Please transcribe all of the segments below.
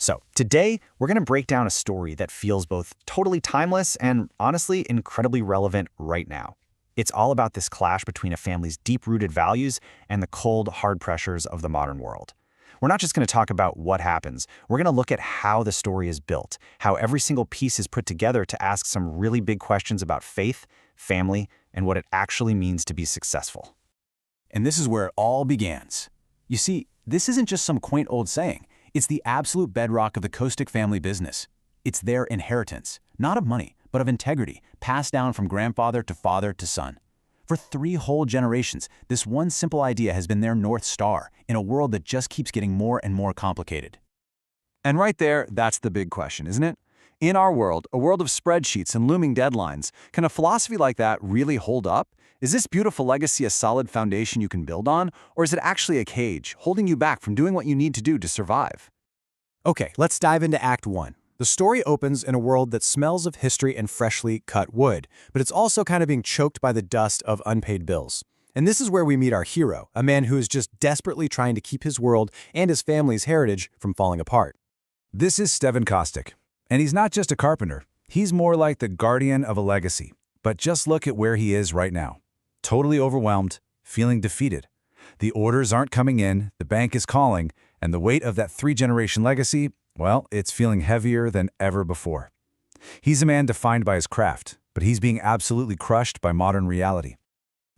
So, today, we're going to break down a story that feels both totally timeless and, honestly, incredibly relevant right now. It's all about this clash between a family's deep-rooted values and the cold, hard pressures of the modern world. We're not just going to talk about what happens, we're going to look at how the story is built, how every single piece is put together to ask some really big questions about faith, family, and what it actually means to be successful. And this is where it all begins. You see, this isn't just some quaint old saying. It's the absolute bedrock of the Kostick family business. It's their inheritance, not of money, but of integrity, passed down from grandfather to father to son. For 3 whole generations, this one simple idea has been their North Star in a world that just keeps getting more and more complicated. And right there, that's the big question, isn't it? In our world, a world of spreadsheets and looming deadlines, can a philosophy like that really hold up? Is this beautiful legacy a solid foundation you can build on, or is it actually a cage, holding you back from doing what you need to do to survive? Okay, let's dive into Act 1. The story opens in a world that smells of history and freshly cut wood, but it's also kind of being choked by the dust of unpaid bills. And this is where we meet our hero, a man who is just desperately trying to keep his world and his family's heritage from falling apart. This is Stephen Kostick, and he's not just a carpenter. He's more like the guardian of a legacy. But just look at where he is right now. Totally overwhelmed, feeling defeated. The orders aren't coming in, the bank is calling, and the weight of that 3-generation legacy, well, it's feeling heavier than ever before. He's a man defined by his craft, but he's being absolutely crushed by modern reality.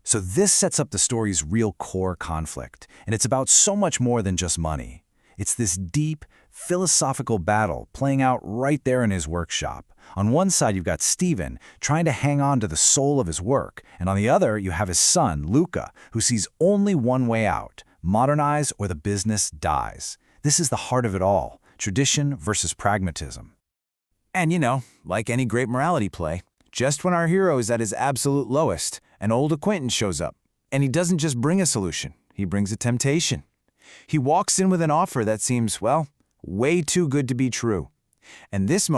So this sets up the story's real core conflict, and it's about so much more than just money. It's this deep, philosophical battle playing out right there in his workshop. On one side, you've got Stephen, trying to hang on to the soul of his work, and on the other, you have his son, Luca, who sees only one way out: modernize or the business dies. This is the heart of it all. Tradition versus pragmatism. And like any great morality play, just when our hero is at his absolute lowest, an old acquaintance shows up. And he doesn't just bring a solution, he brings a temptation. He walks in with an offer that seems, well, way too good to be true. And this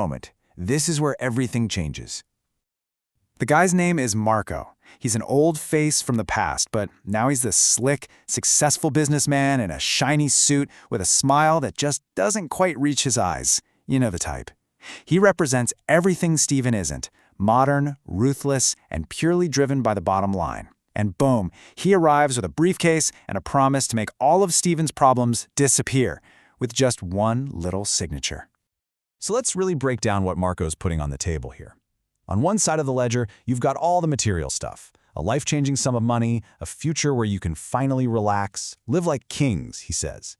is where everything changes. The guy's name is Marco. He's an old face from the past, but now he's this slick, successful businessman in a shiny suit with a smile that just doesn't quite reach his eyes. You know the type. He represents everything Stephen isn't: modern, ruthless, and purely driven by the bottom line. And boom, he arrives with a briefcase and a promise to make all of Stephen's problems disappear with just one little signature. So let's really break down what Marco's putting on the table here. On one side of the ledger, you've got all the material stuff. A life-changing sum of money, a future where you can finally relax, live like kings, he says.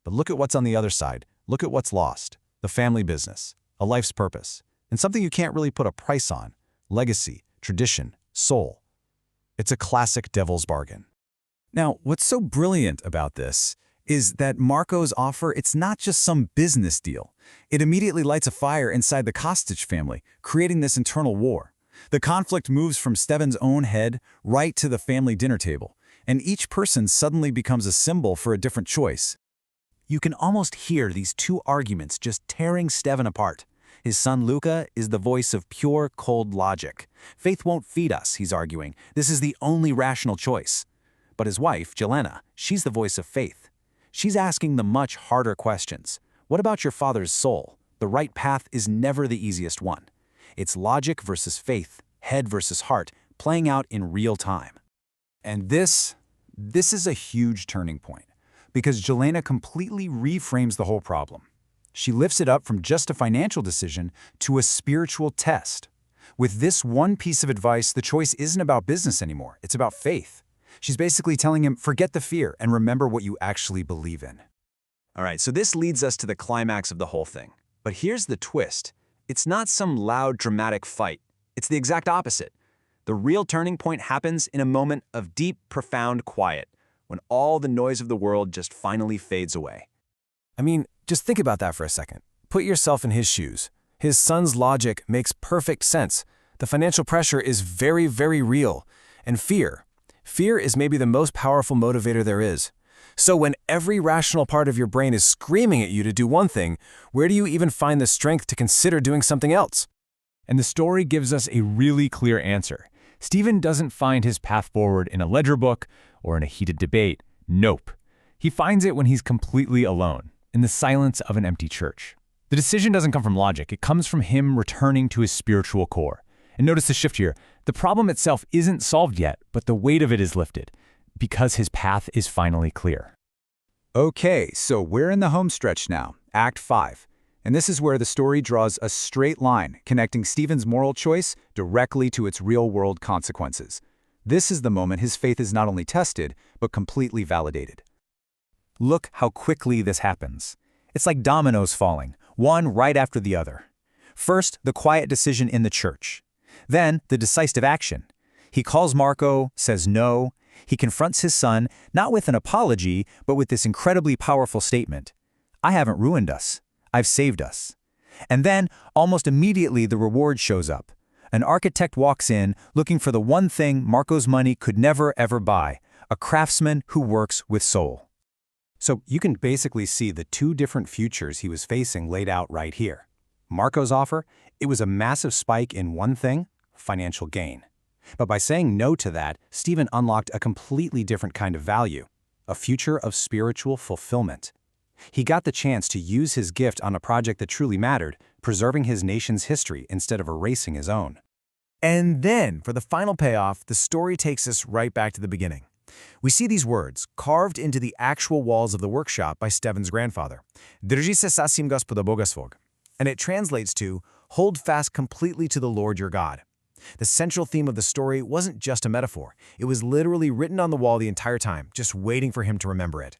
But look at what's on the other side. Look at what's lost. The family business, a life's purpose, and something you can't really put a price on: legacy, tradition, soul. It's a classic devil's bargain. Now, what's so brilliant about this is that Marco's offer, it's not just some business deal. It immediately lights a fire inside the Kostic family, creating this internal war. The conflict moves from Steven's own head right to the family dinner table, and each person suddenly becomes a symbol for a different choice. You can almost hear these 2 arguments just tearing Steven apart. His son Luca is the voice of pure, cold logic. Faith won't feed us, he's arguing. This is the only rational choice. But his wife, Jelena, she's the voice of faith. She's asking the much harder questions. What about your father's soul? The right path is never the easiest one. It's logic versus faith, head versus heart, playing out in real time. And this is a huge turning point, because Jelena completely reframes the whole problem. She lifts it up from just a financial decision to a spiritual test. With this one piece of advice, the choice isn't about business anymore, it's about faith. She's basically telling him, forget the fear and remember what you actually believe in. All right, so this leads us to the climax of the whole thing. But here's the twist. It's not some loud, dramatic fight. It's the exact opposite. The real turning point happens in a moment of deep, profound quiet, when all the noise of the world just finally fades away. I mean, just think about that for a second. Put yourself in his shoes. His son's logic makes perfect sense. The financial pressure is very, very real. And fear is maybe the most powerful motivator there is. So when every rational part of your brain is screaming at you to do one thing, where do you even find the strength to consider doing something else? And the story gives us a really clear answer. Stephen doesn't find his path forward in a ledger book or in a heated debate. Nope. He finds it when he's completely alone, in the silence of an empty church. The decision doesn't come from logic. It comes from him returning to his spiritual core. And notice the shift here. The problem itself isn't solved yet, but the weight of it is lifted because his path is finally clear. Okay, so we're in the home stretch now, Act 5. And this is where the story draws a straight line, connecting Stephen's moral choice directly to its real-world consequences. This is the moment his faith is not only tested, but completely validated. Look how quickly this happens. It's like dominoes falling, one right after the other. First, the quiet decision in the church. Then, the decisive action. He calls Marco, says no. He confronts his son, not with an apology, but with this incredibly powerful statement. I haven't ruined us. I've saved us. And then, almost immediately, the reward shows up. An architect walks in, looking for the one thing Marco's money could never ever buy, a craftsman who works with soul. So you can basically see the two different futures he was facing laid out right here. Marco's offer, it was a massive spike in one thing, financial gain. But by saying no to that, Stephen unlocked a completely different kind of value, a future of spiritual fulfillment. He got the chance to use his gift on a project that truly mattered, preserving his nation's history instead of erasing his own. And then, for the final payoff, the story takes us right back to the beginning. We see these words carved into the actual walls of the workshop by Stephen's grandfather. Drži se sasvim Gospoda Boga svog. And it translates to, hold fast completely to the Lord your God. The central theme of the story wasn't just a metaphor. It was literally written on the wall the entire time, just waiting for him to remember it.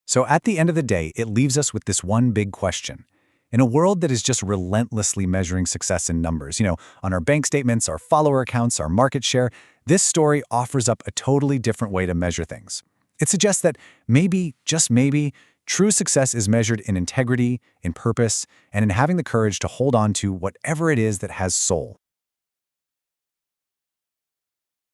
So at the end of the day, it leaves us with this one big question. In a world that is just relentlessly measuring success in numbers, on our bank statements, our follower accounts, our market share, this story offers up a totally different way to measure things. It suggests that maybe, just maybe, true success is measured in integrity, in purpose, and in having the courage to hold on to whatever it is that has soul.